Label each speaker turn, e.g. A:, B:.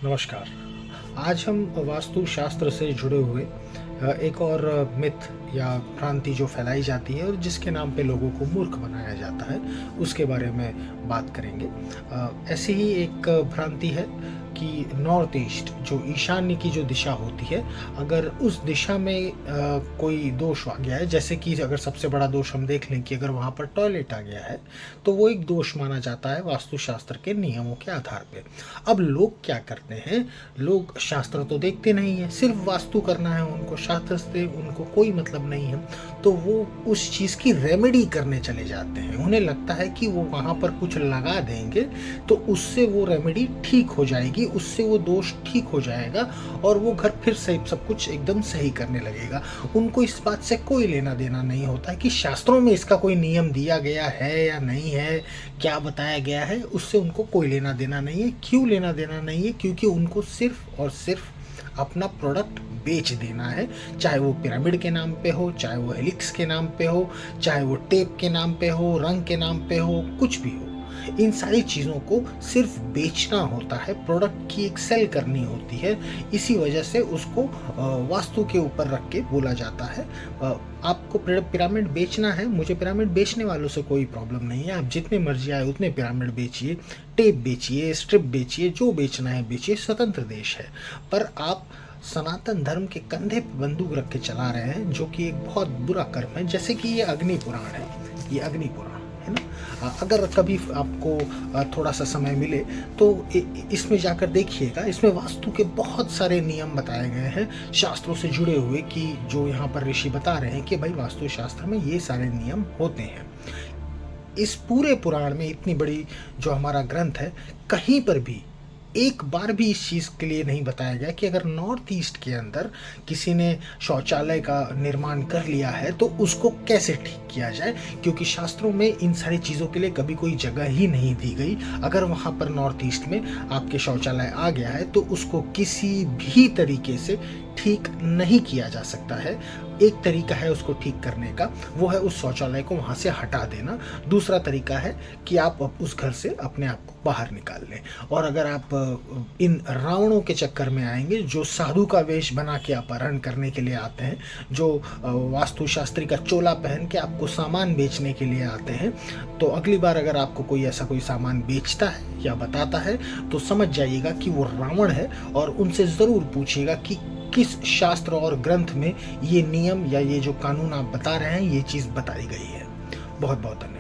A: नमस्कार। आज हम वास्तु शास्त्र से जुड़े हुए एक और मिथ या भ्रांति जो फैलाई जाती है और जिसके नाम पे लोगों को मूर्ख बनाया जाता है, उसके बारे में बात करेंगे। ऐसी ही एक भ्रांति है कि नॉर्थ ईस्ट जो ईशान्य की जो दिशा होती है, अगर उस दिशा में कोई दोष आ गया है, जैसे कि अगर सबसे बड़ा दोष हम देख लें कि अगर वहाँ पर टॉयलेट आ गया है, तो वो एक दोष माना जाता है वास्तुशास्त्र के नियमों के आधार पे। अब लोग क्या करते हैं, लोग शास्त्र तो देखते नहीं है, सिर्फ वास्तु करना है उनको, शास्त्र से उनको कोई मतलब नहीं है, तो वो उस चीज़ की रेमेडी करने चले जाते हैं। उन्हें लगता है कि वो वहाँ पर कुछ लगा देंगे तो उससे वो रेमेडी ठीक हो जाएगी, उससे वो दोष ठीक हो जाएगा और वो घर फिर से सब कुछ एकदम सही करने लगेगा। उनको इस बात से कोई लेना देना नहीं होता है कि शास्त्रों में इसका कोई नियम दिया गया है या नहीं है, क्या बताया गया है, उससे उनको कोई लेना देना नहीं है। क्यों लेना देना नहीं है? क्योंकि उनको सिर्फ और सिर्फ अपना प्रोडक्ट बेच देना है, चाहे वो पिरामिड के नाम पे हो, चाहे वो हेलिक्स के नाम पे हो, चाहे वो टेप के नाम पे हो, रंग के नाम पे हो, कुछ भी हो। इन सारी चीज़ों को सिर्फ बेचना होता है, प्रोडक्ट की एक सेल करनी होती है। इसी वजह से उसको वास्तु के ऊपर रख के बोला जाता है। आपको पिरामिड बेचना है, मुझे पिरामिड बेचने वालों से कोई प्रॉब्लम नहीं है। आप जितने मर्जी आए उतने पिरामिड बेचिए, टेप बेचिए, स्ट्रिप बेचिए, जो बेचना है बेचिए, स्वतंत्र देश है। पर आप सनातन धर्म के कंधे पे बंदूक रख के चला रहे हैं, जो कि एक बहुत बुरा कर्म है। जैसे कि ये अग्नि पुराण है, ये अग्नि पुराण है ना। अगर कभी आपको थोड़ा सा समय मिले तो इसमें जाकर देखिएगा। इसमें वास्तु के बहुत सारे नियम बताए गए हैं शास्त्रों से जुड़े हुए, कि जो यहाँ पर ऋषि बता रहे हैं कि भाई वास्तु शास्त्र में ये सारे नियम होते हैं। इस पूरे पुराण में, इतनी बड़ी जो हमारा ग्रंथ है, कहीं पर भी एक बार भी इस चीज़ के लिए नहीं बताया गया कि अगर नॉर्थ ईस्ट के अंदर किसी ने शौचालय का निर्माण कर लिया है तो उसको कैसे ठीक किया जाए, क्योंकि शास्त्रों में इन सारी चीज़ों के लिए कभी कोई जगह ही नहीं दी गई। अगर वहाँ पर नॉर्थ ईस्ट में आपके शौचालय आ गया है तो उसको किसी भी तरीके से ठीक नहीं किया जा सकता है। एक तरीका है उसको ठीक करने का, वो है उस शौचालय को वहाँ से हटा देना। दूसरा तरीका है कि आप उस घर से अपने आप को बाहर निकाल लें। और अगर आप इन रावणों के चक्कर में आएंगे, जो साधु का वेश बना के अपहरण करने के लिए आते हैं, जो वास्तुशास्त्री का चोला पहन के आपको सामान बेचने के लिए आते हैं, तो अगली बार अगर आपको कोई ऐसा कोई सामान बेचता है या बताता है तो समझ जाइएगा कि वो रावण है, और उनसे ज़रूर पूछिएगा कि किस शास्त्र और ग्रंथ में ये नियम या ये जो कानून आप बता रहे हैं, ये चीज़ बताई गई है। बहुत बहुत धन्यवाद।